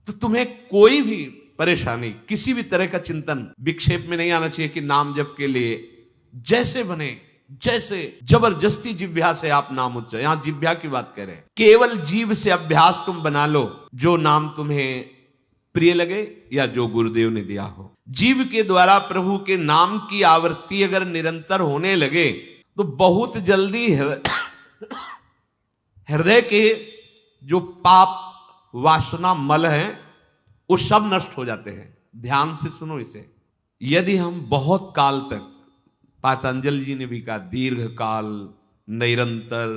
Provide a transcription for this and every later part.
तो तुम्हें कोई भी परेशानी, किसी भी तरह का चिंतन विक्षेप में नहीं आना चाहिए कि नाम जप के लिए जैसे बने, जैसे जबरदस्ती जिह्वा से आप नाम उच्चार, यहां जिह्वा की बात करें, केवल जीव से अभ्यास तुम बना लो, जो नाम तुम्हें प्रिय लगे या जो गुरुदेव ने दिया हो। जीव के द्वारा प्रभु के नाम की आवृत्ति अगर निरंतर होने लगे तो बहुत जल्दी हृदय के जो पाप वासना मल हैं वो सब नष्ट हो जाते हैं। ध्यान से सुनो इसे। यदि हम बहुत काल तक, पातंजलि जी ने भी कहा, दीर्घ काल निरंतर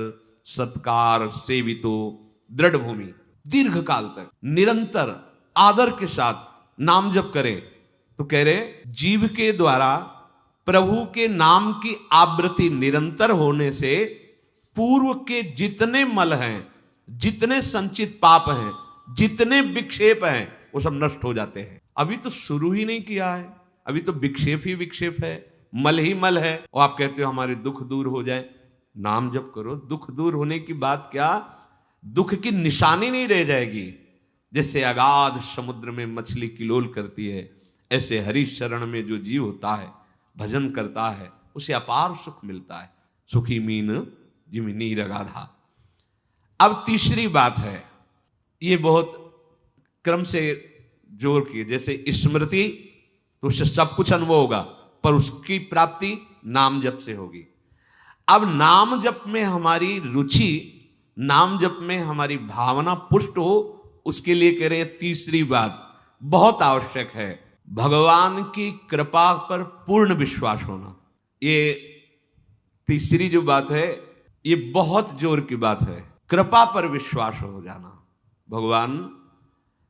सत्कार सेवितो दृढ़ भूमि, दीर्घ काल तक निरंतर आदर के साथ नाम जप करें, तो कह रहे जीव के द्वारा प्रभु के नाम की आवृत्ति निरंतर होने से पूर्व के जितने मल हैं, जितने संचित पाप हैं, जितने विक्षेप हैं, वो सब नष्ट हो जाते हैं। अभी तो शुरू ही नहीं किया है, अभी तो विक्षेप ही विक्षेप है, मल ही मल है, और आप कहते हो हमारे दुख दूर हो जाए। नाम जप करो, दुख दूर होने की बात क्या, दुख की निशानी नहीं रह जाएगी। जैसे अगाध समुद्र में मछली किलोल करती है, ऐसे हरि शरण में जो जीव होता है, भजन करता है, उसे अपार सुख मिलता है। सुखी मीन जिमि नीर अगाधा। अब तीसरी बात है, ये बहुत क्रम से जोर की, जैसे स्मृति तो उससे सब कुछ अनुभव होगा, पर उसकी प्राप्ति नाम जप से होगी। अब नाम जप में हमारी रुचि, नाम जप में हमारी भावना पुष्ट हो, उसके लिए कह रहे हैं तीसरी बात बहुत आवश्यक है, भगवान की कृपा पर पूर्ण विश्वास होना। ये तीसरी जो बात है ये बहुत जोर की बात है, कृपा पर विश्वास हो जाना। भगवान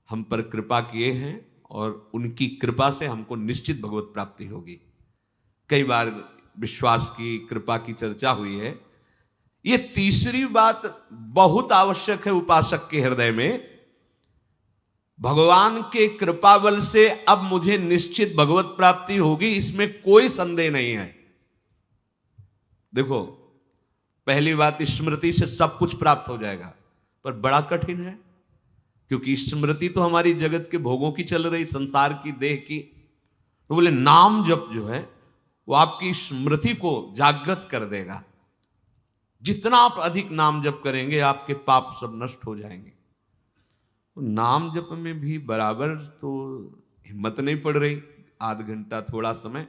हम पर कृपा किए हैं और उनकी कृपा से हमको निश्चित भगवत प्राप्ति होगी। कई बार विश्वास की, कृपा की चर्चा हुई है। ये तीसरी बात बहुत आवश्यक है उपासक के हृदय में। भगवान के कृपा बल से अब मुझे निश्चित भगवत प्राप्ति होगी, इसमें कोई संदेह नहीं है। देखो, पहली बात, स्मृति से सब कुछ प्राप्त हो जाएगा, पर बड़ा कठिन है, क्योंकि स्मृति तो हमारी जगत के भोगों की चल रही, संसार की, देह की। तो बोले नाम जप जो है वो आपकी स्मृति को जागृत कर देगा। जितना आप अधिक नाम जप करेंगे आपके पाप सब नष्ट हो जाएंगे। नाम जप में भी बराबर तो हिम्मत नहीं पड़ रही, आध घंटा थोड़ा समय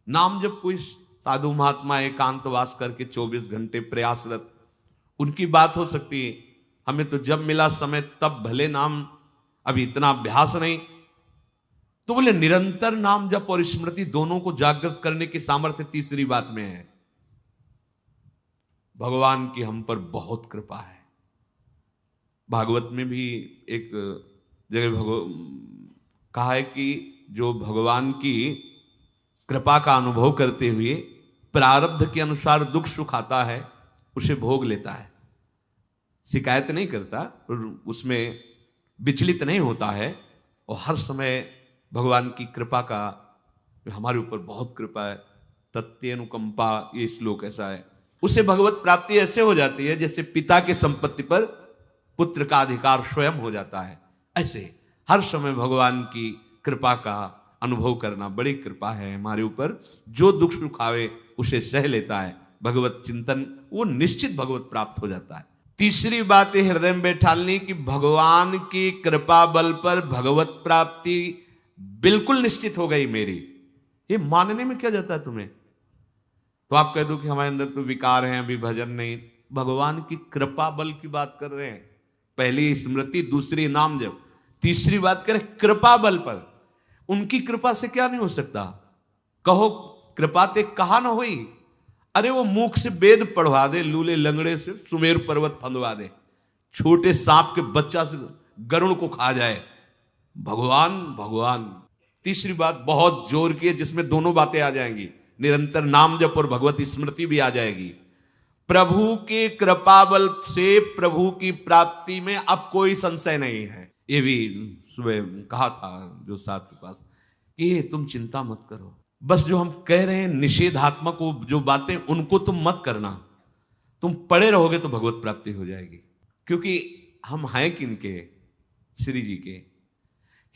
नाम जप। कोई साधु महात्मा एकांतवास करके 24 घंटे प्रयासरत, उनकी बात हो सकती है। हमें तो जब मिला समय तब भले नाम, अभी इतना अभ्यास नहीं। तो बोले निरंतर नाम जप और स्मृति दोनों को जागृत करने की सामर्थ्य तीसरी बात में है। भगवान की हम पर बहुत कृपा है। भागवत में भी एक जगह कहा है कि जो भगवान की कृपा का अनुभव करते हुए प्रारब्ध के अनुसार दुख सुख आता है, उसे भोग लेता है, शिकायत नहीं करता, उसमें विचलित नहीं होता है, और हर समय भगवान की कृपा का, हमारे ऊपर बहुत कृपा है, तत्यनुकंपा, ये श्लोक ऐसा है। उसे भगवत प्राप्ति ऐसे हो जाती है जैसे पिता की संपत्ति पर पुत्र का अधिकार स्वयं हो जाता है। ऐसे हर समय भगवान की कृपा का अनुभव करना बड़ी कृपा है हमारे ऊपर। जो दुख सुख आवे उसे सह लेता है, भगवत चिंतन, वो निश्चित भगवत प्राप्त हो जाता है। तीसरी बात है हृदय में बैठालनी कि भगवान की कृपा बल पर भगवत प्राप्ति बिल्कुल निश्चित हो गई मेरी। ये मानने में क्या जाता है तुम्हें? तो आप कह दो कि हमारे अंदर तो विकार हैं, अभी भजन नहीं। भगवान की कृपा बल की बात कर रहे हैं। पहली स्मृति, दूसरी नाम जप, तीसरी बात करें कृपा बल पर। उनकी कृपा से क्या नहीं हो सकता? कहो कृपा ते कहा ना हुई। अरे वो मुख से वेद पढ़वा दे, लूले लंगड़े से सुमेर पर्वत फंदवा दे, छोटे सांप के बच्चा से गरुड़ को खा जाए। भगवान भगवान। तीसरी बात बहुत जोर की है जिसमें दोनों बातें आ जाएंगी, निरंतर नाम जप और भगवत स्मृति भी आ जाएगी। प्रभु के कृपा बल से प्रभु की प्राप्ति में अब कोई संशय नहीं है। ये भी सुबह कहा था जो साथ के पास कि तुम चिंता मत करो, बस जो हम कह रहे हैं निषेधात्मक जो बातें उनको तुम मत करना, तुम पड़े रहोगे तो भगवत प्राप्ति हो जाएगी। क्योंकि हम हैं किनके? श्री जी के।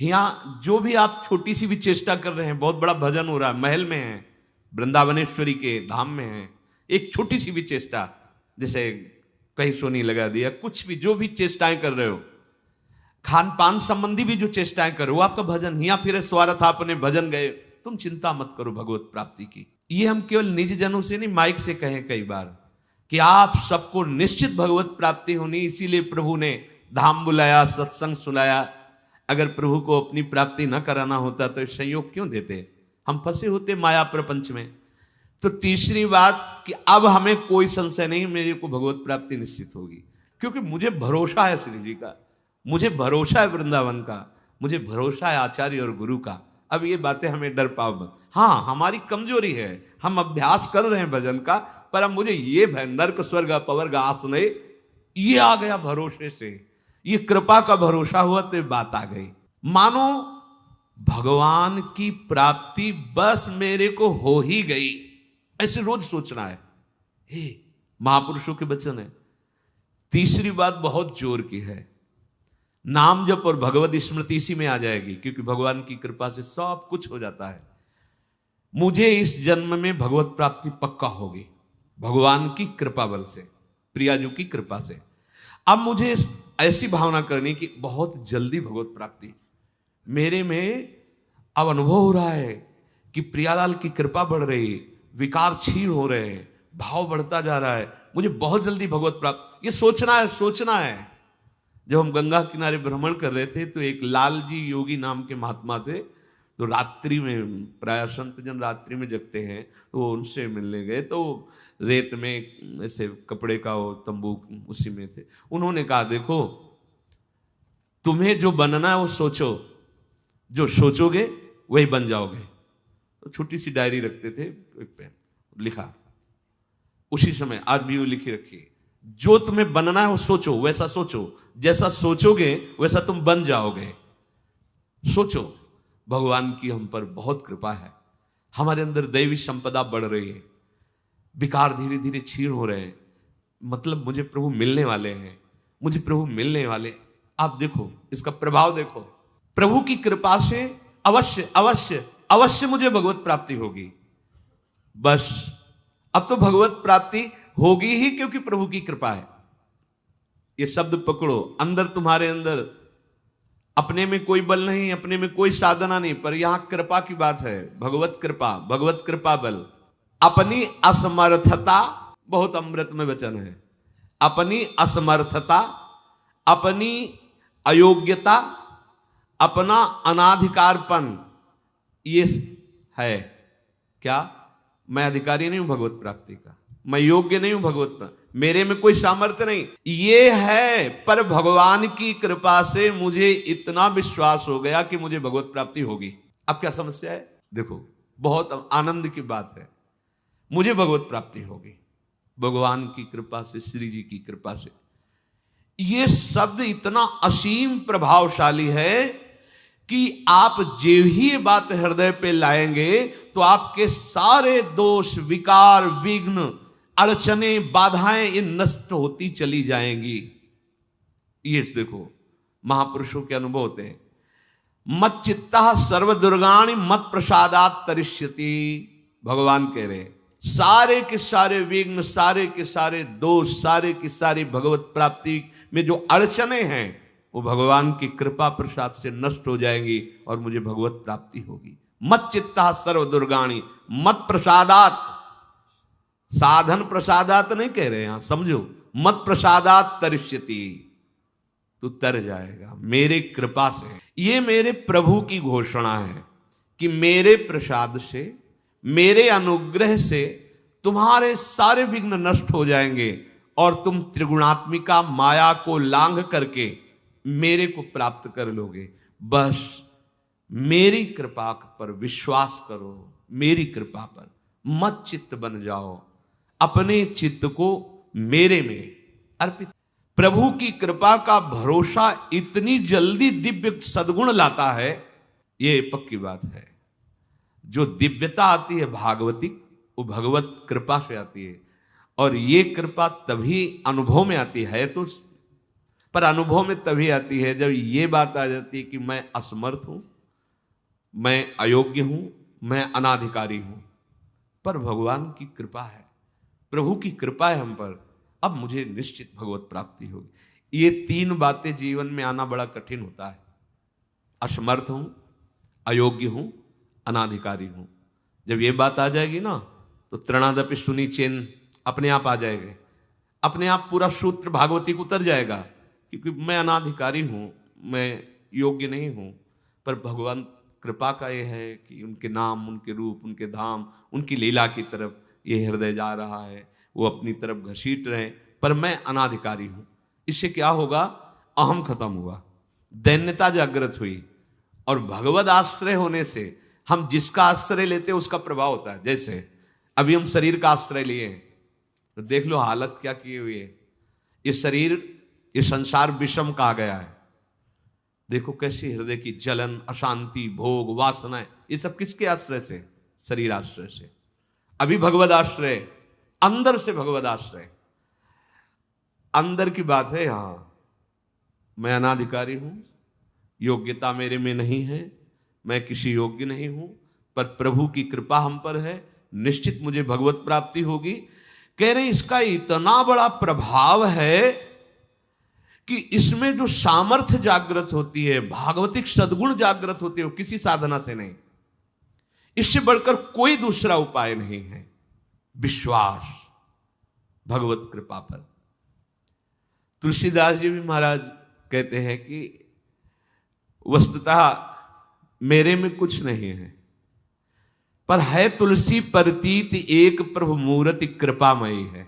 यहाँ जो भी आप छोटी सी भी चेष्टा कर रहे हैं, बहुत बड़ा भजन हो रहा है, महल में है, वृंदावनेश्वरी के धाम में है, एक छोटी सी भी चेष्टा, जैसे कहीं सोनी लगा दिया, कुछ भी जो भी चेष्टाएं कर रहे हो, खान पान संबंधी भी जो चेष्टाएं कर रहे हो, आपका भजन या फिर स्वार्थ आपने भजन गए, तुम चिंता मत करो भगवत प्राप्ति की। ये हम केवल निज जनों से नहीं, माइक से कहें कई बार कि आप सबको निश्चित भगवत प्राप्ति होनी, इसीलिए प्रभु ने धाम बुलाया, सत्संग सुनाया। अगर प्रभु को अपनी प्राप्ति न कराना होता तो संयोग क्यों देते, हम फंसे होते माया प्रपंच में। तो तीसरी बात कि अब हमें कोई संशय नहीं, मेरे को भगवत प्राप्ति निश्चित होगी, क्योंकि मुझे भरोसा है श्री जी का, मुझे भरोसा है वृंदावन का, मुझे भरोसा है आचार्य और गुरु का। अब ये बातें हमें डर पाओ मत। हाँ, हमारी कमजोरी है, हम अभ्यास कर रहे हैं भजन का, पर अब मुझे ये भय नर्क स्वर्ग अपवर्ग आसने ये आ गया भरोसे से, ये कृपा का भरोसा हुआ तो बात आ गई। मानो भगवान की प्राप्ति बस मेरे को हो ही गई, ऐसे रोज सोचना है। हे महापुरुषों के वचन है। तीसरी बात बहुत जोर की है, नाम जप और भगवत स्मृति इसी में आ जाएगी, क्योंकि भगवान की कृपा से सब कुछ हो जाता है। मुझे इस जन्म में भगवत प्राप्ति पक्का होगी, भगवान की कृपा बल से, प्रियाजू की कृपा से। अब मुझे ऐसी भावना करनी कि बहुत जल्दी भगवत प्राप्ति मेरे में अब अनुभव हो रहा है कि प्रियालाल की कृपा बढ़ रही, विकार क्षीण हो रहे हैं, भाव बढ़ता जा रहा है, मुझे बहुत जल्दी भगवत प्राप्त, ये सोचना है, सोचना है। जब हम गंगा किनारे भ्रमण कर रहे थे तो एक लाल जी योगी नाम के महात्मा थे, तो रात्रि में, प्राय संत जन रात्रि में जगते हैं, तो वो उनसे मिलने गए, तो रेत में ऐसे कपड़े का वो तंबू उसी में थे। उन्होंने कहा देखो तुम्हें जो बनना है वो सोचो, जो सोचोगे वही बन जाओगे। तो छोटी सी डायरी रखते थे, एक पेन लिखा, उसी समय आज भी वो लिखी रखी, जो तुम्हें बनना है वो सोचो, वैसा सोचो, जैसा सोचोगे वैसा तुम बन जाओगे। सोचो, भगवान की हम पर बहुत कृपा है, हमारे अंदर दैवी संपदा बढ़ रही है, विकार धीरे धीरे क्षीण हो रहे हैं, मतलब मुझे प्रभु मिलने वाले हैं, मुझे प्रभु मिलने वाले। आप देखो इसका प्रभाव देखो, प्रभु की कृपा से अवश्य अवश्य अवश्य मुझे भगवत प्राप्ति होगी। बस अब तो भगवत प्राप्ति होगी ही, क्योंकि प्रभु की कृपा है। ये शब्द पकड़ो, अंदर तुम्हारे अंदर अपने में कोई बल नहीं, अपने में कोई साधना नहीं, पर यहां कृपा की बात है, भगवत कृपा, भगवत कृपा बल। अपनी असमर्थता, बहुत अमृत में वचन है, अपनी असमर्थता, अपनी अयोग्यता, अपना अनाधिकारपन, ये है क्या, मैं अधिकारी नहीं हूं भगवत प्राप्ति का, मैं योग्य नहीं हूं भगवत प्राप्ति, मेरे में कोई सामर्थ्य नहीं, ये है। पर भगवान की कृपा से मुझे इतना विश्वास हो गया कि मुझे भगवत प्राप्ति होगी। अब क्या समस्या है, देखो बहुत आनंद की बात है, मुझे भगवत प्राप्ति होगी भगवान की कृपा से, श्री जी की कृपा से। ये शब्द इतना असीम प्रभावशाली है कि आप जो ही ये बात हृदय पे लाएंगे तो आपके सारे दोष, विकार, विघ्न, अड़चने, बाधाएं ये नष्ट होती चली जाएंगी। ये देखो महापुरुषों के अनुभव होते हैं, मत चित्ता सर्व दुर्गाणि मत प्रसादात तरिष्यति। भगवान कह रहे सारे के सारे विघ्न, सारे के सारे दोष, सारे की सारी भगवत प्राप्ति में जो अड़चने हैं वो भगवान की कृपा प्रसाद से नष्ट हो जाएंगी और मुझे भगवत प्राप्ति होगी। मत चित्ता सर्व दुर्गाणि मत प्रसादात, साधन प्रसादात नहीं कह रहे यहां, समझो, मत प्रसादात तरिष्यति, तू तर जाएगा मेरे कृपा से। ये मेरे प्रभु की घोषणा है कि मेरे प्रसाद से, मेरे अनुग्रह से तुम्हारे सारे विघ्न नष्ट हो जाएंगे और तुम त्रिगुणात्मिका माया को लांघ करके मेरे को प्राप्त कर लोगे। बस मेरी कृपा पर विश्वास करो, मेरी कृपा पर मत चित्त बन जाओ, अपने चित्त को मेरे में अर्पित। प्रभु की कृपा का भरोसा इतनी जल्दी दिव्य सद्गुण लाता है, ये पक्की बात है। जो दिव्यता आती है भागवतिक, वो भगवत कृपा से आती है, और ये कृपा तभी अनुभव में आती है तो, पर अनुभव में तभी आती है जब ये बात आ जाती है कि मैं असमर्थ हूं, मैं अयोग्य हूं, मैं अनाधिकारी हूं। पर भगवान की कृपा है, प्रभु की कृपा है हम पर, अब मुझे निश्चित भगवत प्राप्ति होगी। ये तीन बातें जीवन में आना बड़ा कठिन होता है। असमर्थ हूं, अयोग्य हूं, अनाधिकारी हूं। जब ये बात आ जाएगी ना तो तृणादपि सुनी चेन अपने आप आ जाएंगे, अपने आप पूरा सूत्र भागवती को उतर जाएगा, क्योंकि मैं अनाधिकारी हूं, मैं योग्य नहीं हूं। पर भगवान कृपा का ये है कि उनके नाम, उनके रूप, उनके धाम, उनकी लीला की तरफ ये हृदय जा रहा है, वो अपनी तरफ घसीट रहे, पर मैं अनाधिकारी हूं। इससे क्या होगा? अहम खत्म हुआ, दैन्यता जागृत हुई, और भगवद आश्रय होने से हम जिसका आश्रय लेते हैं उसका प्रभाव होता है। जैसे अभी हम शरीर का आश्रय लिए हैं तो देख लो हालत क्या की हुई है। ये शरीर, ये संसार विषम कहा गया है। देखो कैसी हृदय की जलन, अशांति, भोग, वासनाएं, ये सब किसके आश्रय से? शरीर आश्रय से। अभी भगवद आश्रय, अंदर से भगवद आश्रय, अंदर की बात है। यहां मैं अनाधिकारी हूं, योग्यता मेरे में नहीं है, मैं किसी योग्य नहीं हूं, पर प्रभु की कृपा हम पर है, निश्चित मुझे भगवत प्राप्ति होगी। कह रहे इसका इतना बड़ा प्रभाव है कि इसमें जो सामर्थ्य जागृत होती है, भागवतिक सद्गुण जागृत होती है, वो किसी साधना से नहीं, इससे बढ़कर कोई दूसरा उपाय नहीं है। विश्वास भगवत कृपा पर। तुलसीदास जी भी महाराज कहते हैं कि वस्तुतः मेरे में कुछ नहीं है, पर है तुलसी प्रतीत एक प्रभु मूर्ति कृपामयी है।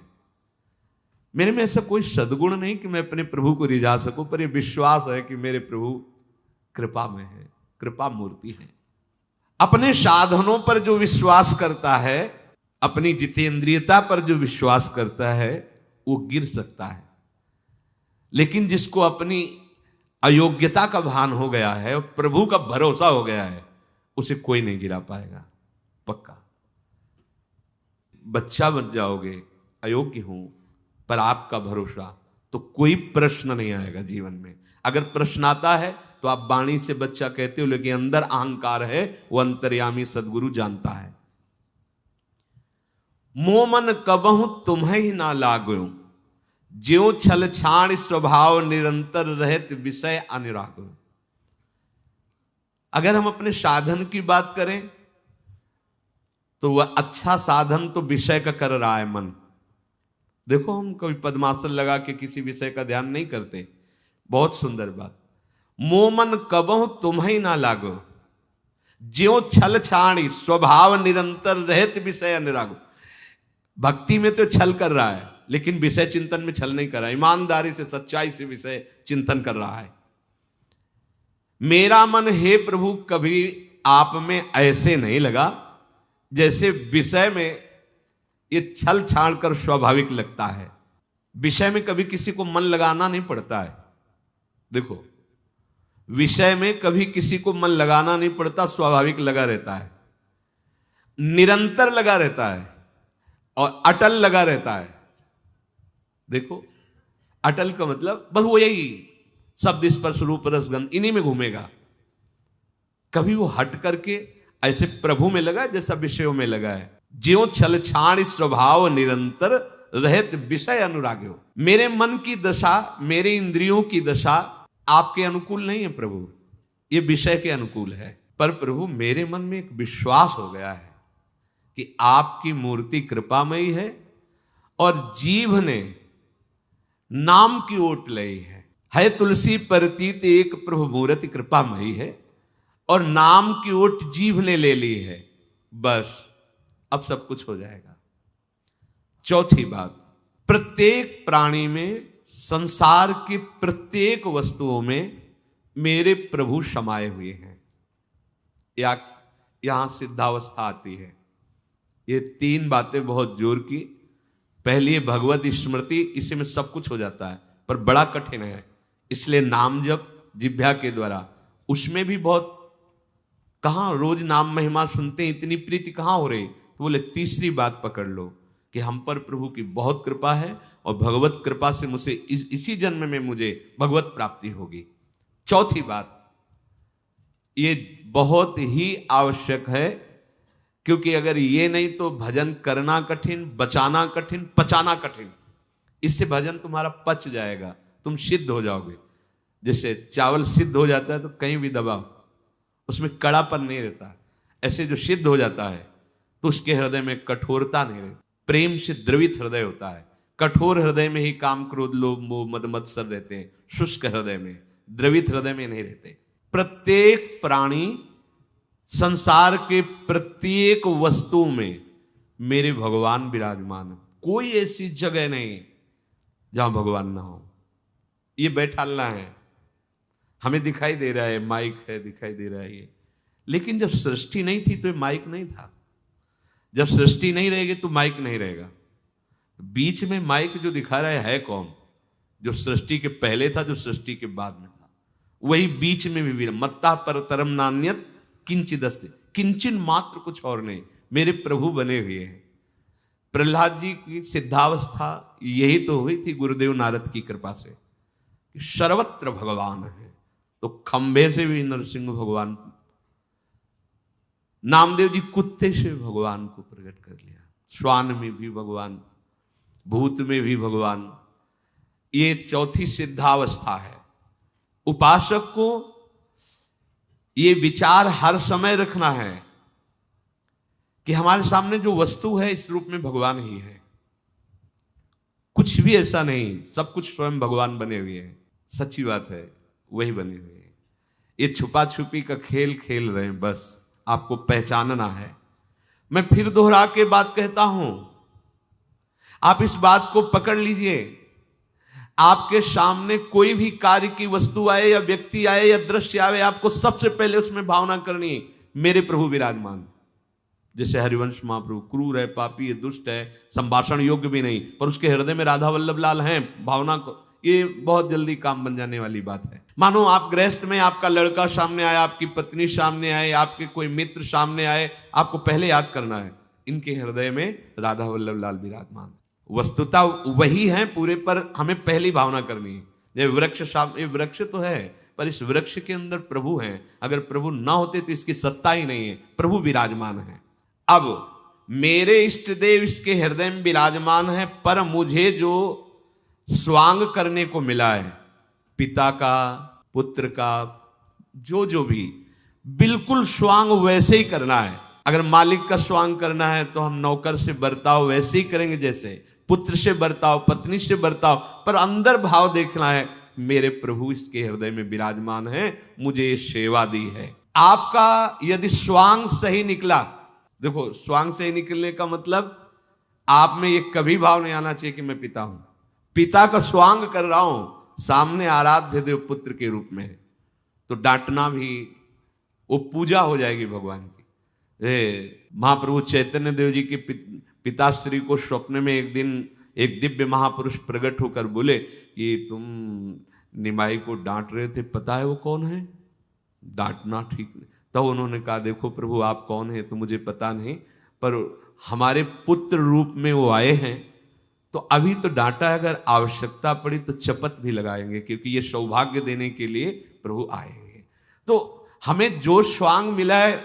मेरे में ऐसा कोई सद्गुण नहीं कि मैं अपने प्रभु को रिझा सकूं, पर यह विश्वास है कि मेरे प्रभु कृपा में है, कृपा मूर्ति है। अपने साधनों पर जो विश्वास करता है, अपनी जितेंद्रियता पर जो विश्वास करता है, वो गिर सकता है, लेकिन जिसको अपनी अयोग्यता का भान हो गया है और प्रभु का भरोसा हो गया है, उसे कोई नहीं गिरा पाएगा, पक्का। बच्चा बन जाओगे, अयोग्य हूं, पर आपका भरोसा, तो कोई प्रश्न नहीं आएगा जीवन में। अगर प्रश्न आता है तो आप वाणी से बच्चा कहते हो, लेकिन अंदर अहंकार है, वो अंतर्यामी सदगुरु जानता है। मोमन कबहु तुम्हें ही ना लागो, ज्यों छल छाण स्वभाव निरंतर रहत विषय अनुराग। अगर हम अपने साधन की बात करें तो वह अच्छा साधन तो विषय का कर रहा है मन। देखो हम कभी पद्मासन लगा के किसी विषय का ध्यान नहीं करते, बहुत सुंदर बात। मोमन कबहु तुम्हें ना लागो, ज्यों छल छाणी स्वभाव निरंतर रहत विषय अनुराग। भक्ति में तो छल कर रहा है, लेकिन विषय चिंतन में छल नहीं कर रहा है, ईमानदारी से, सच्चाई से विषय चिंतन कर रहा है। मेरा मन हे प्रभु कभी आप में ऐसे नहीं लगा जैसे विषय में ये छल छाड़ कर स्वाभाविक लगता है। विषय में कभी किसी को मन लगाना नहीं पड़ता है। देखो, विषय में कभी किसी को मन लगाना नहीं पड़ता, स्वाभाविक लगा रहता है, निरंतर लगा रहता है और अटल लगा रहता है। देखो, अटल का मतलब बस वो यही शब्द स्पर्श रूप रस गंध इन्हीं में घूमेगा। कभी वो हट करके ऐसे प्रभु में लगा जैसा विषयों में लगा है। ज्यों छल छाण स्वभाव निरंतर रहत विषय अनुराग्यो। मेरे मन की दशा, मेरे इंद्रियों की दशा आपके अनुकूल नहीं है प्रभु, ये विषय के अनुकूल है। पर प्रभु मेरे मन में एक विश्वास हो गया है कि आपकी मूर्ति कृपामयी है और जीव ने नाम की ओट ली है तुलसी प्रतीत एक प्रभु मूर्ति कृपामयी है, और नाम की ओट जीव ने ले ली है। बस अब सब कुछ हो जाएगा। चौथी बात, प्रत्येक प्राणी में, संसार की प्रत्येक वस्तुओं में मेरे प्रभु समाये हुए हैं। यहां सिद्धावस्था आती है। ये तीन बातें बहुत जोर की। पहली है भगवत स्मृति, इसी में सब कुछ हो जाता है, पर बड़ा कठिन है, इसलिए नाम जप जिह्वा के द्वारा, उसमें भी बहुत, कहां रोज नाम महिमा सुनते हैं, इतनी प्रीति कहां हो रही। तो बोले तीसरी बात पकड़ लो कि हम पर प्रभु की बहुत कृपा है और भगवत कृपा से मुझे इसी जन्म में मुझे भगवत प्राप्ति होगी। चौथी बात, ये बहुत ही आवश्यक है, क्योंकि अगर ये नहीं तो भजन करना कठिन, बचाना कठिन, पचाना कठिन। इससे भजन तुम्हारा पच जाएगा, तुम सिद्ध हो जाओगे। जैसे चावल सिद्ध हो जाता है तो कहीं भी दबाओ, उसमें कड़ापन नहीं रहता। ऐसे जो सिद्ध हो जाता है तो उसके हृदय में कठोरता नहीं रहती, प्रेम से द्रवित हृदय होता है। कठोर हृदय में ही काम, क्रोध, लोभ, मोह, मद, मत्सर रहते हैं। शुष्क हृदय में, द्रवित हृदय में नहीं रहते। प्रत्येक प्राणी, संसार के प्रत्येक वस्तु में मेरे भगवान विराजमान है। कोई ऐसी जगह नहीं जहां भगवान ना हो। ये बैठालना है, हमें दिखाई दे रहा है, माइक है, दिखाई दे रहा है ये, लेकिन जब सृष्टि नहीं थी तो ये माइक नहीं था। जब सृष्टि नहीं रहेगी तो माइक नहीं रहेगा। बीच में माइक जो दिखा रहा है कौन? जो सृष्टि के पहले था, जो सृष्टि के बाद में था, वही बीच में भी। मत्ता परतरम नान्यत किंचिदस्ति, किंचन मात्र कुछ और नहीं, मेरे प्रभु बने हुए हैं। प्रहलाद जी की सिद्धावस्था यही तो हुई थी गुरुदेव नारद की कृपा से, कि सर्वत्र भगवान है। तो खंभे से भी नरसिंह भगवान, नामदेव जी कुत्ते से भगवान को प्रकट कर लिया, श्वान में भी भगवान, भूत में भी भगवान। ये चौथी सिद्धावस्था है। उपासक को ये विचार हर समय रखना है कि हमारे सामने जो वस्तु है इस रूप में भगवान ही है, कुछ भी ऐसा नहीं, सब कुछ स्वयं भगवान बने हुए हैं। सच्ची बात है, वही बने हुए हैं। ये छुपा छुपी का खेल खेल रहे हैं, बस आपको पहचानना है। मैं फिर दोहरा के बात कहता हूं, आप इस बात को पकड़ लीजिए। आपके सामने कोई भी कार्य की वस्तु आए या व्यक्ति आए या दृश्य आए, आपको सबसे पहले उसमें भावना करनी है, मेरे प्रभु विराजमान। जैसे हरिवंश महाप्रभु क्रूर है, पापी है, दुष्ट है, संभाषण योग्य भी नहीं, पर उसके हृदय में राधा वल्लभ लाल हैं, भावना को, ये बहुत जल्दी काम बन जाने वाली बात है। मानो आप गृहस्थ में, आपका लड़का सामने आया, आपकी पत्नी सामने आए, आपके कोई मित्र सामने आए, आपको पहले याद करना है इनके हृदय में राधा वल्लभ लाल विराजमान। वस्तुता वही है पूरे, पर हमें पहली भावना करनी है। ये वृक्ष सामने, वृक्ष तो है, पर इस वृक्ष के अंदर प्रभु हैं। अगर प्रभु ना होते तो इसकी सत्ता ही नहीं है, प्रभु विराजमान है। अब मेरे इष्ट देव इसके हृदय में विराजमान है, पर मुझे जो स्वांग करने को मिला है, पिता का, पुत्र का, जो भी, बिल्कुल स्वांग वैसे ही करना है। अगर मालिक का स्वांग करना है तो हम नौकर से बर्ताव वैसे ही करेंगे, जैसे पुत्र से बर्ताव, पत्नी से बर्ताव, पर अंदर भाव देखना है, मेरे प्रभु इसके हृदय में विराजमान है, मुझे ये सेवा दी है। आपका यदि स्वांग सही निकला, देखो स्वांग सही निकलने का मतलब आप में ये कभी भाव नहीं आना चाहिए कि मैं पिता हूं, पिता का स्वांग कर रहा हूं, सामने आराध्य देव पुत्र के रूप में है, तो डांटना भी वो पूजा हो जाएगी भगवान की। महाप्रभु चैतन्य देव जी के पिताश्री को स्वप्न में एक दिन एक दिव्य महापुरुष प्रकट होकर बोले कि तुम निमाई को डांट रहे थे, पता है वो कौन है? डांटना ठीक नहीं। तो उन्होंने कहा, देखो प्रभु आप कौन है तो मुझे पता नहीं, पर हमारे पुत्र रूप में वो आए हैं, तो अभी तो डांटा है, अगर आवश्यकता पड़ी तो चपत भी लगाएंगे, क्योंकि ये सौभाग्य देने के लिए प्रभु आए हैं। तो हमें जो स्वांग मिला है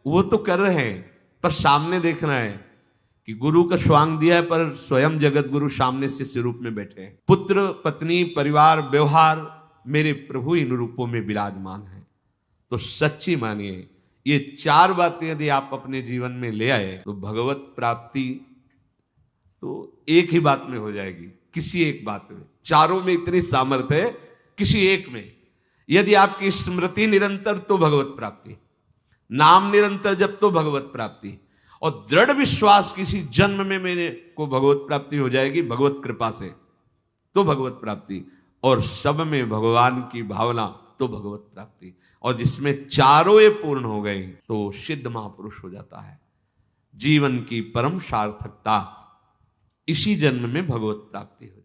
वो तो कर रहे हैं, पर सामने देखना है कि गुरु का स्वांग दिया है, पर स्वयं जगत गुरु सामने शिष्य रूप में बैठे हैं। पुत्र, पत्नी, परिवार, व्यवहार, मेरे प्रभु इन रूपों में विराजमान है। तो सच्ची मानिए, ये चार बातें यदि आप अपने जीवन में ले आए तो भगवत प्राप्ति तो एक ही बात में हो जाएगी, किसी एक बात में। चारों में इतनी सामर्थ्य है, किसी एक में यदि आपकी स्मृति निरंतर तो भगवत प्राप्ति, नाम निरंतर जब तो भगवत प्राप्ति, और दृढ़ विश्वास किसी जन्म में मेरे को भगवत प्राप्ति हो जाएगी, भगवत कृपा से तो भगवत प्राप्ति, और सब में भगवान की भावना तो भगवत प्राप्ति। और जिसमें चारों ये पूर्ण हो गए तो सिद्ध महापुरुष हो जाता है। जीवन की परम सार्थकता इसी जन्म में भगवत प्राप्ति हो